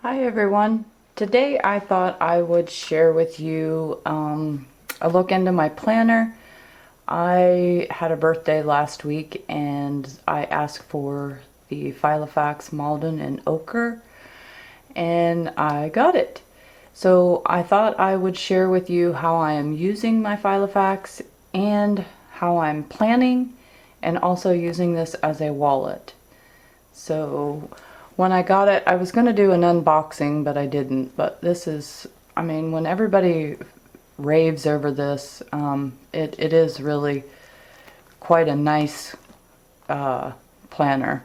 Hi everyone. Today I thought I would share with you a look into my planner. I had a birthday last week and I asked for the Filofax Malden in ochre and I got it. So I thought I would share with you how I am using my Filofax and how I'm planning and also using this as a wallet. So when I got it, I was going to do an unboxing, but I didn't. But this is, I mean, when everybody raves over this, it is really quite a nice planner.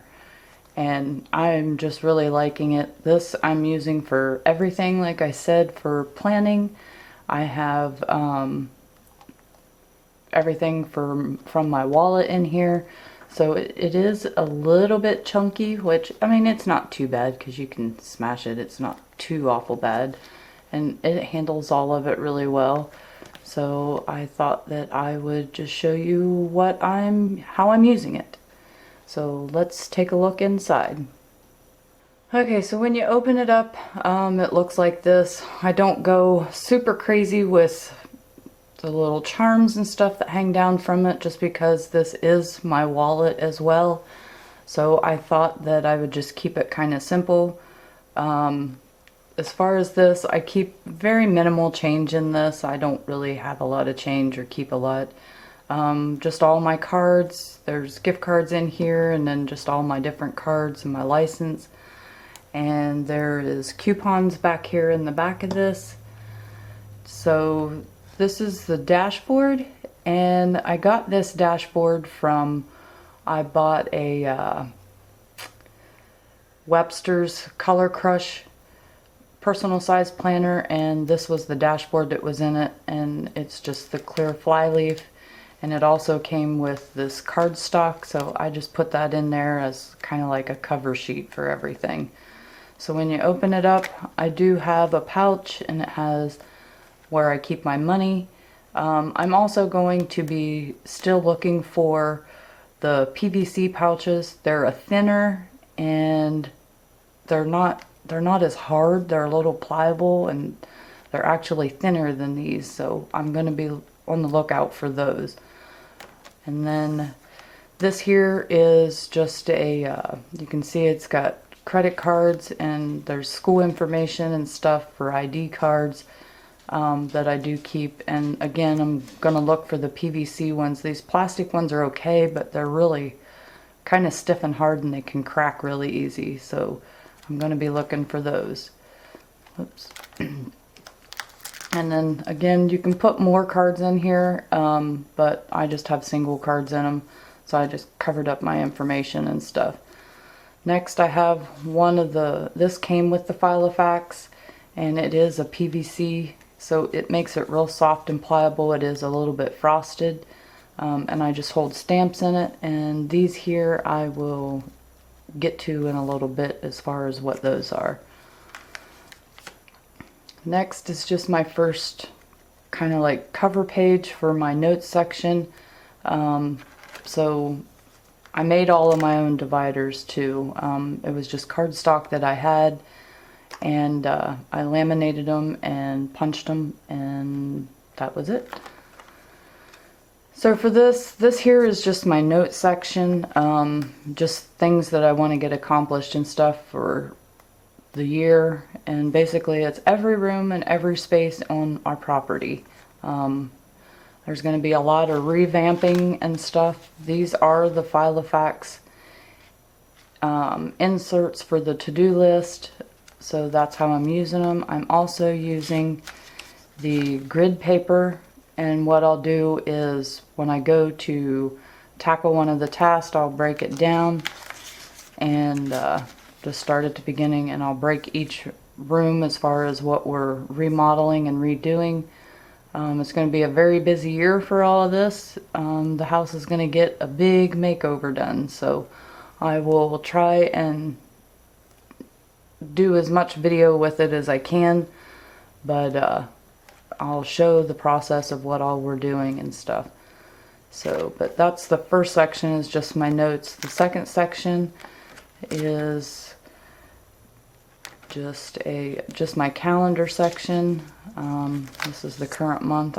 And I'm just really liking it. This I'm using for everything, like I said, for planning. I have everything from my wallet in here. So it is a little bit chunky, which, I mean, it's not too bad because you can smash it. It's not too awful bad. And it handles all of it really well. So I thought that I would just show you how I'm using it. So let's take a look inside. Okay, so when you open it up, it looks like this. I don't go super crazy with the little charms and stuff that hang down from it just because this is my wallet as well. So I thought that I would just keep it kind of simple. As far as this, I keep very minimal change in this. I don't really have a lot of change or keep a lot. Just all my cards. There's gift cards in here and then just all my different cards and my license. And there is coupons back here in the back of this. So this is the dashboard, and I got this dashboard I bought a Webster's Color Crush personal size planner, and this was the dashboard that was in it, and it's just the clear flyleaf, and it also came with this cardstock, so I just put that in there as kind of like a cover sheet for everything. So when you open it up, I do have a pouch, and it has where I keep my money. I'm also going to be still looking for the PVC pouches. They're a thinner and they're not as hard. They're a little pliable and they're actually thinner than these. So I'm going to be on the lookout for those. And then this here is just you can see it's got credit cards and there's school information and stuff for ID cards. That I do keep, and again I'm gonna look for the PVC ones. These plastic ones are okay, but they're really kind of stiff and hard and they can crack really easy, so I'm gonna be looking for those. Oops. And then again, you can put more cards in here, but I just have single cards in them, so I just covered up my information and stuff. Next I have this came with the Filofax, and it is a PVC, so it makes it real soft and pliable. It is a little bit frosted, and I just hold stamps in it, and these here I will get to in a little bit as far as what those are. Next is just my first kind of like cover page for my notes section. So I made all of my own dividers too. It was just cardstock that I had, and I laminated them and punched them, and that was it. So for this here is just my note section, just things that I want to get accomplished and stuff for the year, and basically it's every room and every space on our property. There's going to be a lot of revamping and stuff. These are the Filofax inserts for the to-do list. So that's how I'm using them. I'm also using the grid paper, and what I'll do is when I go to tackle one of the tasks, I'll break it down and just start at the beginning, and I'll break each room as far as what we're remodeling and redoing. It's going to be a very busy year for all of this. The house is going to get a big makeover done, so I will try and do as much video with it as I can, but I'll show the process of what all we're doing and stuff. So, but that's the first section, is just my notes. The second section is just my calendar section. This is the current month.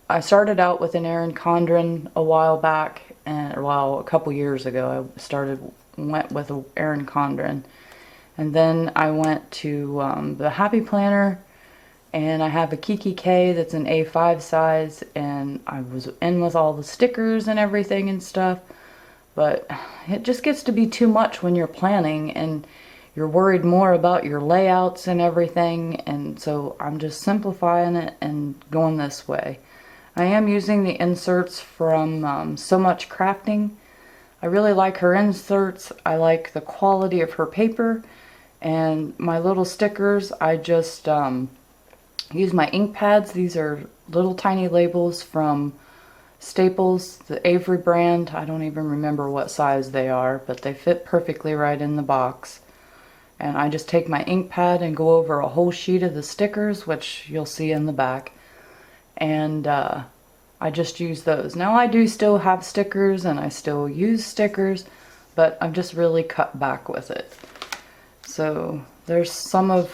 I started out with an Erin Condren a while back, and a couple years ago went with an Erin Condren, and then I went to the Happy Planner, and I have a Kiki K that's an A5 size, and I was in with all the stickers and everything and stuff, but it just gets to be too much when you're planning and you're worried more about your layouts and everything, and so I'm just simplifying it and going this way. I am using the inserts from So Much Crafting. I really like her inserts. I like the quality of her paper, and my little stickers, I just use my ink pads. These are little tiny labels from Staples, the Avery brand. I don't even remember what size they are, but they fit perfectly right in the box. And I just take my ink pad and go over a whole sheet of the stickers, which you'll see in the back, and I just use those. Now I do still have stickers and I still use stickers, but I've just really cut back with it. So there's some of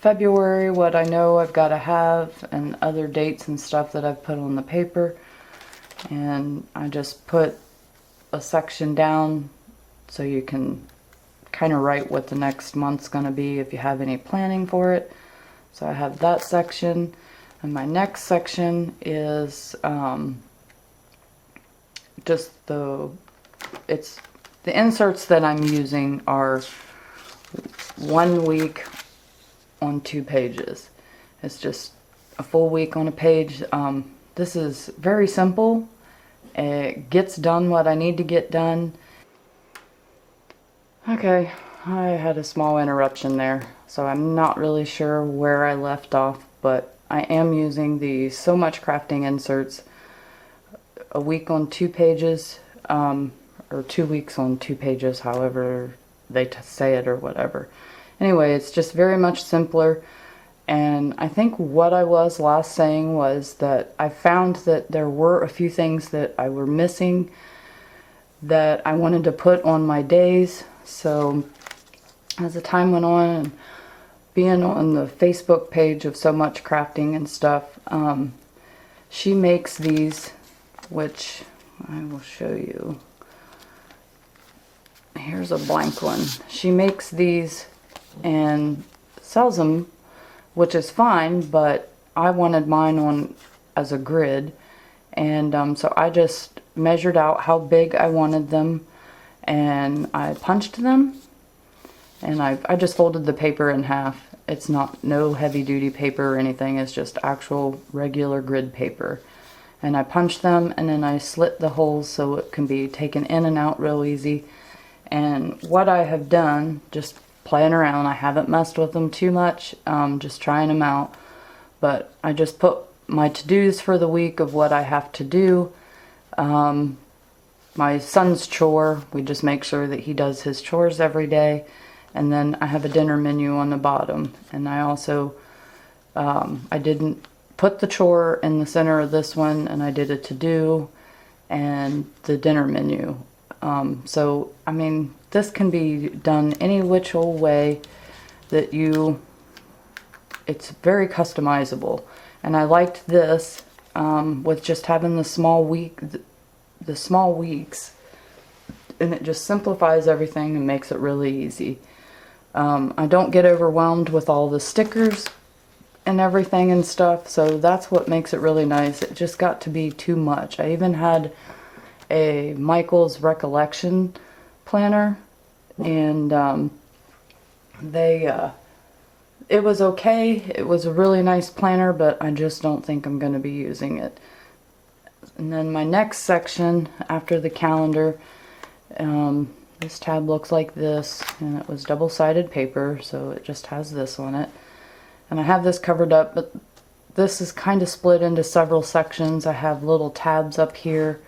February, what I know I've got to have, and other dates and stuff that I've put on the paper, and I just put a section down so you can kind of write what the next month's going to be if you have any planning for it. So I have that section, and my next section is just the inserts that I'm using are 1 week on 2 pages. It's just a full week on a page. This is very simple. It gets done what I need to get done. Okay, I had a small interruption there, so I'm not really sure where I left off, but I am using the So Much Crafting inserts, a week on 2 pages, or 2 weeks on 2 pages, however they say it or whatever. Anyway, it's just very much simpler, and I think what I was last saying was that I found that there were a few things that I were missing that I wanted to put on my days. So as the time went on, and being on the Facebook page of So Much Crafting and stuff, she makes these, which I will show you. Here's a blank one. She makes these and sells them, which is fine, but I wanted mine on as a grid, and so I just measured out how big I wanted them, and I punched them, and I just folded the paper in half. It's no heavy duty paper or anything, it's just actual regular grid paper. And I punched them, and then I slit the holes so it can be taken in and out real easy. And what I have done, just playing around, I haven't messed with them too much, just trying them out, but I just put my to-dos for the week of what I have to do. My son's chore, we just make sure that he does his chores every day, and then I have a dinner menu on the bottom. And I also I didn't put the chore in the center of this one, and I did a to-do and the dinner menu. So I mean, this can be done any which old way that it's very customizable, and I liked this with just having the small weeks, and it just simplifies everything and makes it really easy. I don't get overwhelmed with all the stickers and everything and stuff, so that's what makes it really nice. It just got to be too much. I even had a Michael's Recollection planner, and it was okay. It was a really nice planner, but I just don't think I'm going to be using it. And then my next section after the calendar, this tab looks like this, and it was double-sided paper, so it just has this on it. And I have this covered up, but this is kind of split into several sections. I have little tabs up here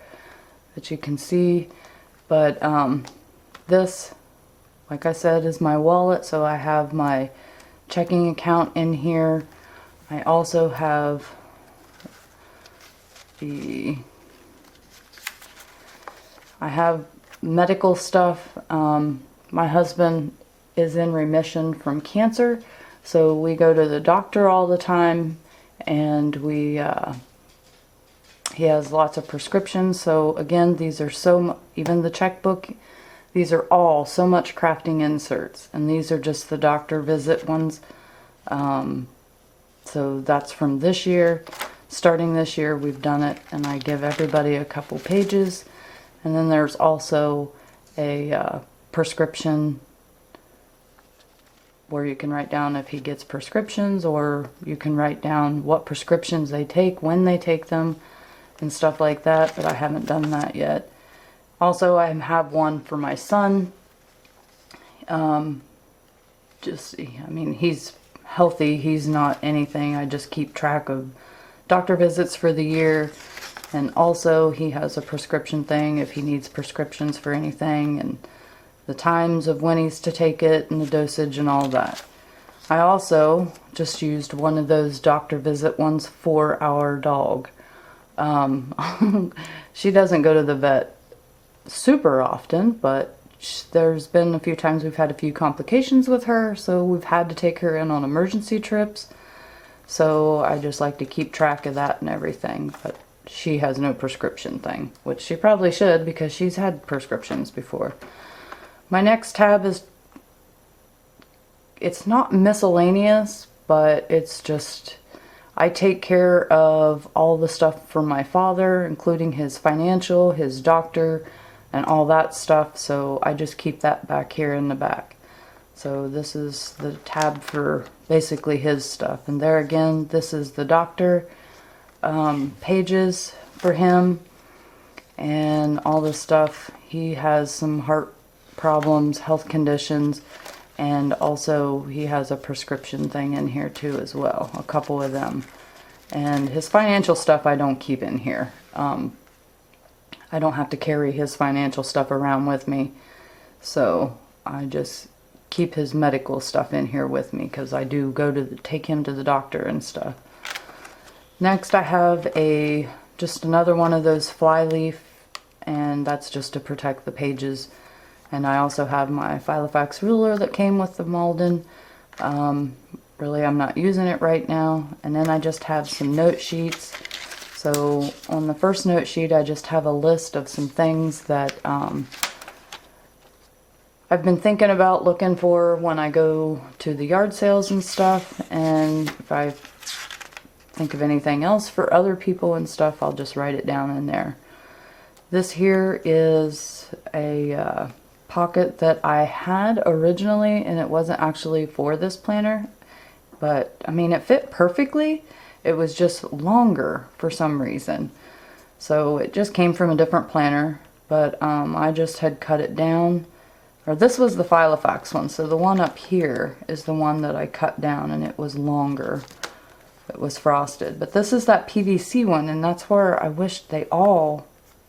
that you can see, but this, like I said, is my wallet, so I have my checking account in here. I also have I have medical stuff. My husband is in remission from cancer. So we go to the doctor all the time, and he has lots of prescriptions. So again, these are even the checkbook, these are all so much crafting inserts, and these are just the doctor visit ones. So that's from this year. Starting this year, we've done it, and I give everybody a couple pages. And then there's also a prescription where you can write down if he gets prescriptions, or you can write down what prescriptions they take, when they take them, and stuff like that, but I haven't done that yet. Also, I have one for my son. I mean, he's healthy, he's not anything. I just keep track of doctor visits for the year, and also he has a prescription thing if he needs prescriptions for anything, and the times of when he's to take it, and the dosage and all that. I also just used one of those doctor visit ones for our dog. She doesn't go to the vet super often, but there's been a few times we've had a few complications with her, so we've had to take her in on emergency trips. So I just like to keep track of that and everything, but she has no prescription thing, which she probably should because she's had prescriptions before. My next tab is, it's not miscellaneous, but it's just, I take care of all the stuff for my father, including his financial, his doctor, and all that stuff, so I just keep that back here in the back. So this is the tab for basically his stuff, and there again, this is the doctor pages for him and all this stuff. He has some heart problems, health conditions, and also he has a prescription thing in here too as well, a couple of them. And his financial stuff I don't keep in here. I don't have to carry his financial stuff around with me, so I just keep his medical stuff in here with me because I do go to take him to the doctor and stuff. Next I have just another one of those flyleaf, and that's just to protect the pages. And I also have my Filofax ruler that came with the Malden. Really, I'm not using it right now. And then I just have some note sheets. So on the first note sheet, I just have a list of some things that I've been thinking about looking for when I go to the yard sales and stuff. And if I think of anything else for other people and stuff, I'll just write it down in there. This here is a pocket that I had originally, and it wasn't actually for this planner, but I mean it fit perfectly. It was just longer for some reason, so it just came from a different planner, but I just had cut it down. Or this was the Filofax one, so the one up here is the one that I cut down, and it was longer. It was frosted, but this is that PVC one, and that's where I wish they all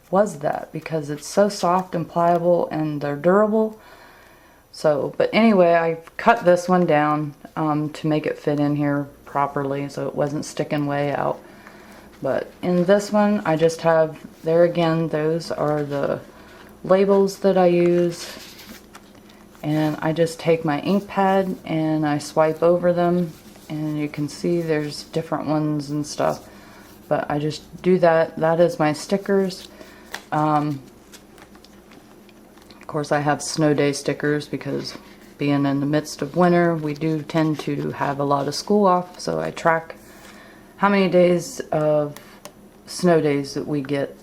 was that, because it's so soft and pliable and they're durable. So, but anyway, I cut this one down to make it fit in here properly so it wasn't sticking way out. But in this one, I just have, there again, those are the labels that I use. And I just take my ink pad and I swipe over them, and you can see there's different ones and stuff. But I just do that. That is my stickers. Of course, I have snow day stickers because being in the midst of winter, we do tend to have a lot of school off, so I track how many days of snow days that we get,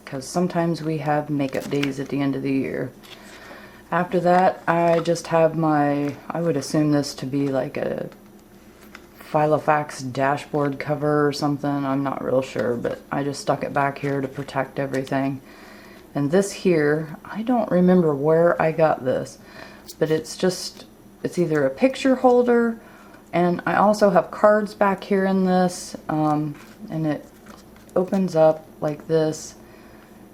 because sometimes we have makeup days at the end of the year. After that, I just have my, I would assume this to be like a Filofax dashboard cover or something, I'm not real sure, but I just stuck it back here to protect everything. And this here, I don't remember where I got this, but it's just, it's either a picture holder, and I also have cards back here in this, and it opens up like this,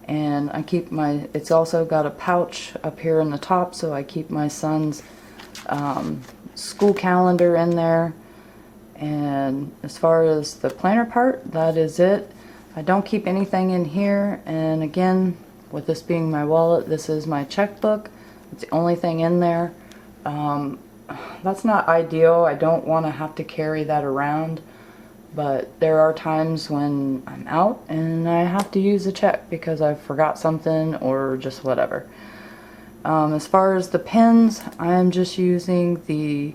and I keep my, it's also got a pouch up here in the top, so I keep my son's school calendar in there. And as far as the planner part, that is it. I don't keep anything in here, and again, with this being my wallet, this is my checkbook. It's the only thing in there. That's not ideal. I don't want to have to carry that around, but there are times when I'm out and I have to use a check because I forgot something or just whatever. As far as the pens, I'm just using the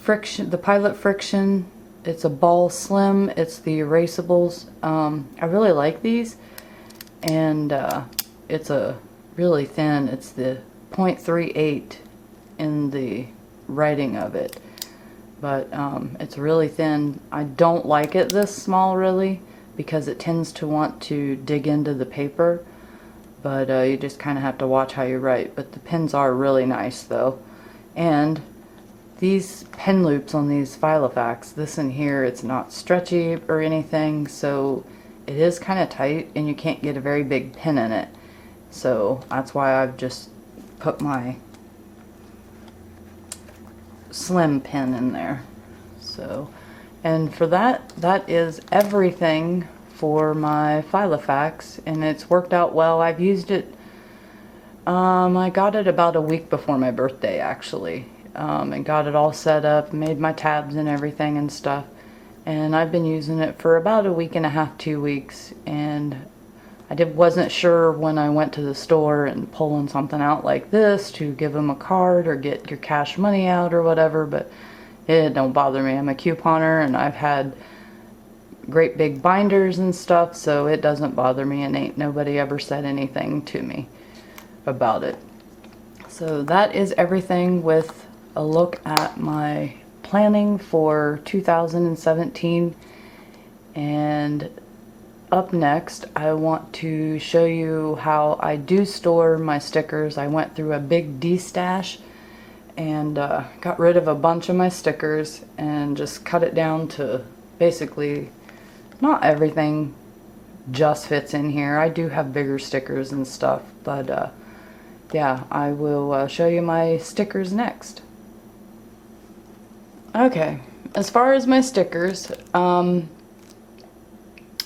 Pilot Friction. It's a ball slim. It's the erasables. I really like these, and it's a really thin. It's the 0.38 in the writing of it, but it's really thin. I don't like it this small really because it tends to want to dig into the paper, but you just kind of have to watch how you write. But the pens are really nice though, and these pen loops on these Filofax, this in here, it's not stretchy or anything, so it is kind of tight and you can't get a very big pen in it. So that's why I've just put my slim pen in there. So, and for that is everything for my Filofax, and it's worked out well. I've used it, I got it about a week before my birthday actually, and got it all set up, made my tabs and everything and stuff, and I've been using it for about a week and a half, 2 weeks, and I wasn't sure when I went to the store and pulling something out like this to give them a card or get your cash money out or whatever, but it don't bother me. I'm a couponer and I've had great big binders and stuff, so it doesn't bother me, and ain't nobody ever said anything to me about it. So that is everything with a look at my planning for 2017. And up next, I want to show you how I do store my stickers. I went through a big de-stash and got rid of a bunch of my stickers and just cut it down to basically not everything just fits in here. I do have bigger stickers and stuff, but yeah, I will show you my stickers next. Okay, as far as my stickers,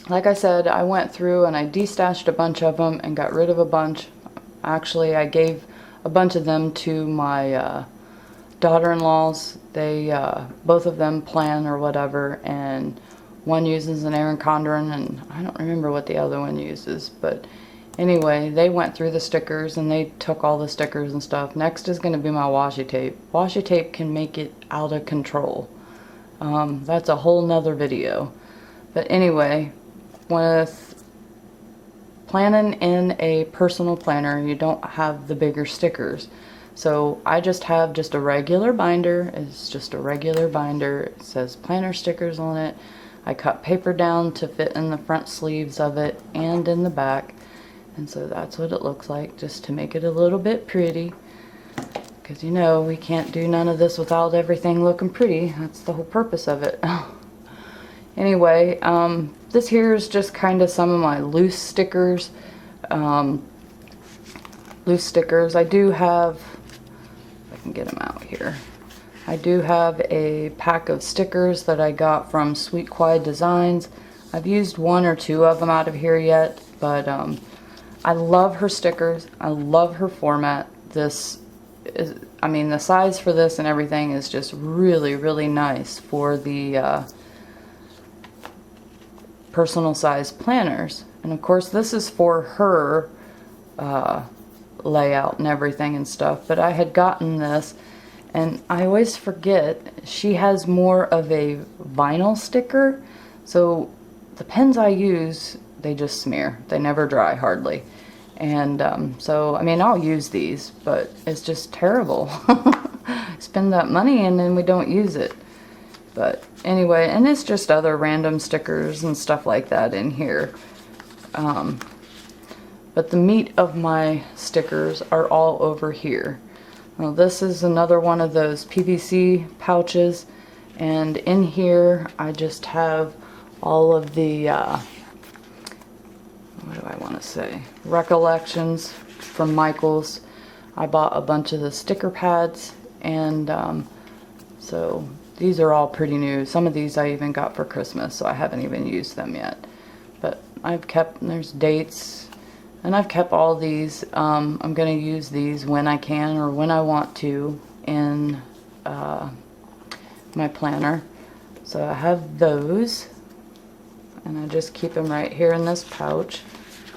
like I said, I went through and I de-stashed a bunch of them and got rid of a bunch. Actually, I gave a bunch of them to my daughter-in-laws. They both of them plan or whatever, and one uses an Erin Condren, and I don't remember what the other one uses, but anyway, they went through the stickers and they took all the stickers and stuff. Next is going to be my washi tape. Washi tape can make it out of control. That's a whole nother video. But anyway, with planning in a personal planner, you don't have the bigger stickers. So I just have a regular binder. It's just a regular binder. It says planner stickers on it. I cut paper down to fit in the front sleeves of it and in the back. And so that's what it looks like, just to make it a little bit pretty. Because you know, we can't do none of this without everything looking pretty. That's the whole purpose of it. Anyway, this here is just kind of some of my loose stickers. I do have, if I can get them out here, I do have a pack of stickers that I got from Sweet Quiet Designs. I've used one or two of them out of here yet, but I love her stickers. I love her format. This is, I mean, the size for this and everything is just really, really nice for the personal size planners. And of course, this is for her layout and everything and stuff. But I had gotten this, and I always forget, she has more of a vinyl sticker. So the pens I use, they just smear. They never dry hardly. And so, I mean, I'll use these, but it's just terrible. Spend that money and then we don't use it. But anyway, and it's just other random stickers and stuff like that in here. But the meat of my stickers are all over here. Now this is another one of those PVC pouches, and in here I just have all of the what do I want to say, recollections from Michaels. I bought a bunch of the sticker pads, and so these are all pretty new. Some of these I even got for Christmas, so I haven't even used them yet. But I've kept, there's dates, and I've kept all these. I'm going to use these when I can or when I want to, in my planner. So I have those, and I just keep them right here in this pouch.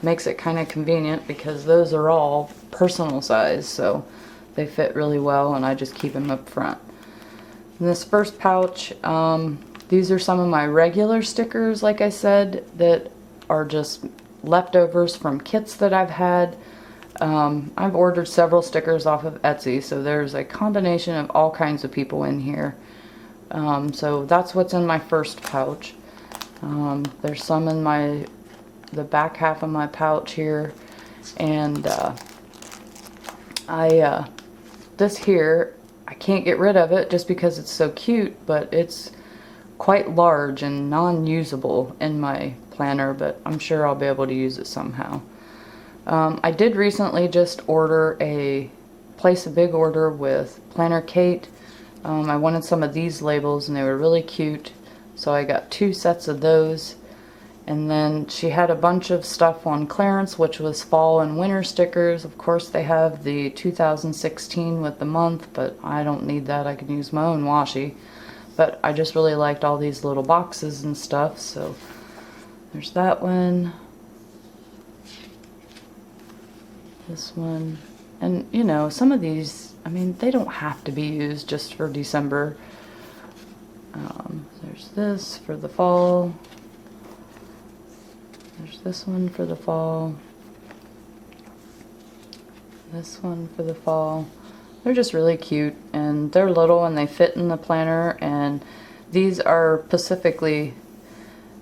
Makes it kind of convenient because those are all personal size, so they fit really well, and I just keep them up front. In this first pouch, these are some of my regular stickers, like I said, that are just leftovers from kits that I've had. I've ordered several stickers off of Etsy, so there's a combination of all kinds of people in here. So that's what's in my first pouch. There's some in the back half of my pouch here, and this here, I can't get rid of it just because it's so cute, but it's quite large and non-usable in my planner, but I'm sure I'll be able to use it somehow. I did recently just place a big order with Planner Kate. I wanted some of these labels and they were really cute, so I got 2 sets of those. And then she had a bunch of stuff on clearance, which was fall and winter stickers. Of course they have the 2016 with the month, but I don't need that. I can use my own washi. But I just really liked all these little boxes and stuff, so there's that one. This one. And you know, some of these, I mean, they don't have to be used just for December. There's this for the fall. There's this one for the fall. This one for the fall. They're just really cute, and they're little and they fit in the planner, and these are specifically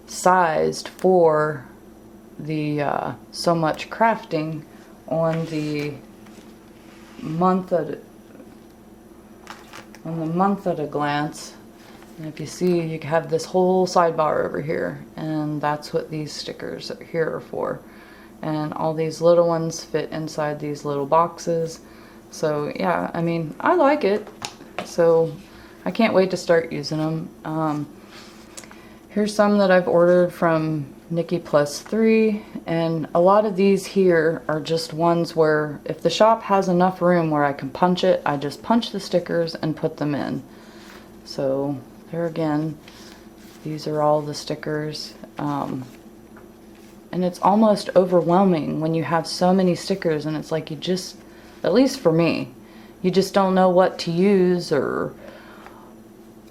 sized for the so much crafting on the month at a glance. And if you see, you have this whole sidebar over here, and that's what these stickers here are for. And all these little ones fit inside these little boxes. So yeah, I mean, I like it. So I can't wait to start using them. Here's some that I've ordered from Nikki Plus 3, and a lot of these here are just ones where if the shop has enough room where I can punch it, I just punch the stickers and put them in. So there again, these are all the stickers. And it's almost overwhelming when you have so many stickers, and it's like you just, at least for me, you just don't know what to use, or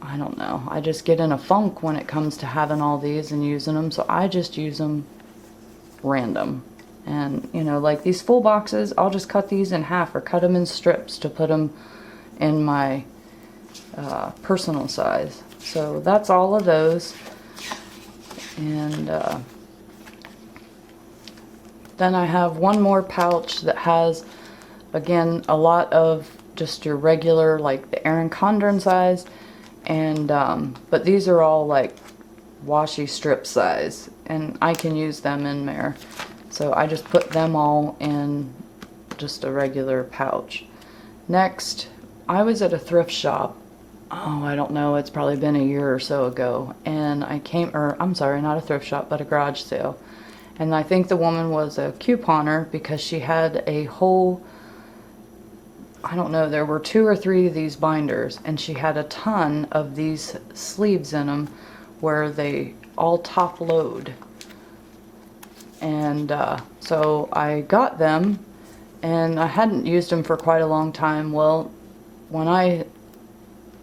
I don't know. I just get in a funk when it comes to having all these and using them, so I just use them random. And you know, like these full boxes, I'll just cut these in half or cut them in strips to put them in my personal size. So that's all of those. And then I have one more pouch that has, again, a lot of just your regular, like the Erin Condren size, and but these are all like washi strip size, and I can use them in there. So I just put them all in just a regular pouch. Next, I was at a thrift shop. Oh, I don't know, it's probably been a year or so ago, and I'm sorry, not a thrift shop, but a garage sale. And I think the woman was a couponer because she had a whole, I don't know, there were 2 or 3 of these binders, and she had a ton of these sleeves in them where they all top load. And so I got them, and I hadn't used them for quite a long time. Well,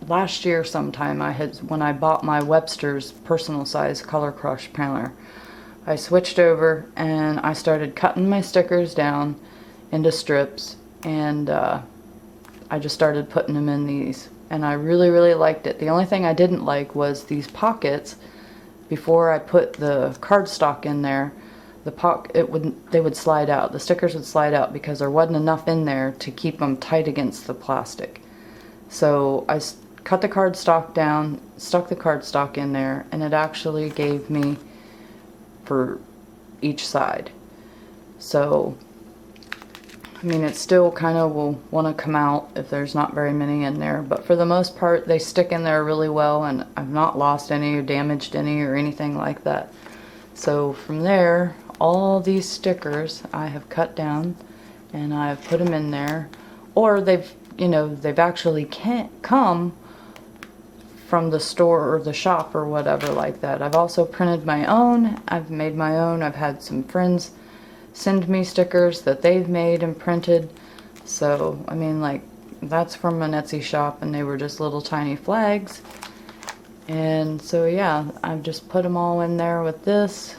last year sometime, when I bought my Webster's personal size color crush planner, I switched over and I started cutting my stickers down into strips, and I just started putting them in these, and I really, really liked it. The only thing I didn't like was these pockets. Before I put the cardstock in there, they would slide out. The stickers would slide out because there wasn't enough in there to keep them tight against the plastic. So I cut the cardstock down, stuck the cardstock in there, and it actually gave me for each side. So I mean, it still kind of will want to come out if there's not very many in there, but for the most part they stick in there really well, and I've not lost any or damaged any or anything like that. So from there, all these stickers I have cut down and I've put them in there, or they've you know, they've actually can't come from the store or the shop or whatever like that. I've also printed my own. I've made my own. I've had some friends send me stickers that they've made and printed. So, I mean, like, that's from an Etsy shop, and they were just little tiny flags. And so, yeah, I've just put them all in there with this.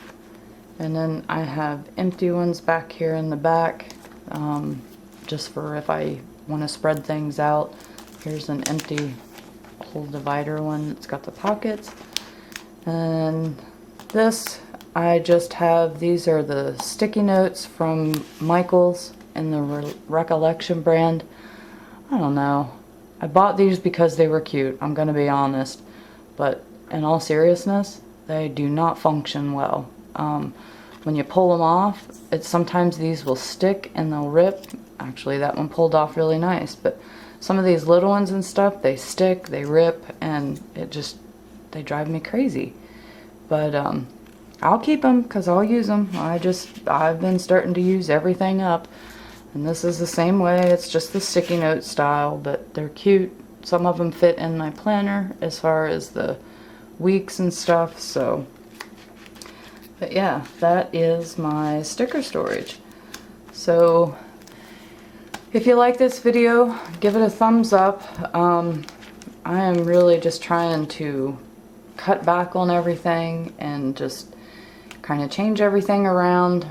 And then I have empty ones back here in the back, just for if I want to spread things out. Here's an empty whole divider one. It's got the pockets. And this, I just have, these are the sticky notes from Michaels in the Recollection brand. I don't know. I bought these because they were cute, I'm gonna be honest. But in all seriousness, they do not function well. When you pull them off, sometimes these will stick and they'll rip. Actually, that one pulled off really nice, but some of these little ones and stuff, they stick, they rip, and they drive me crazy. But I'll keep them because I'll use them. I've been starting to use everything up. And this is the same way. It's just the sticky note style, but they're cute. Some of them fit in my planner as far as the weeks and stuff, so. But yeah, that is my sticker storage. So if you like this video, give it a thumbs up. I am really just trying to cut back on everything and just kind of change everything around.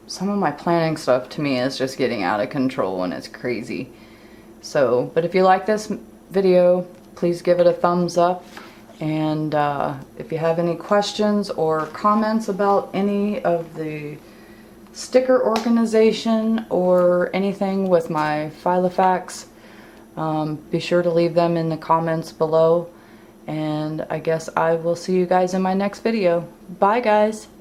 Some of my planning stuff to me is just getting out of control and it's crazy. So, but if you like this video, please give it a thumbs up. And if you have any questions or comments about any of the sticker organization or anything with my Filofax, be sure to leave them in the comments below. And I guess I will see you guys in my next video. Bye guys!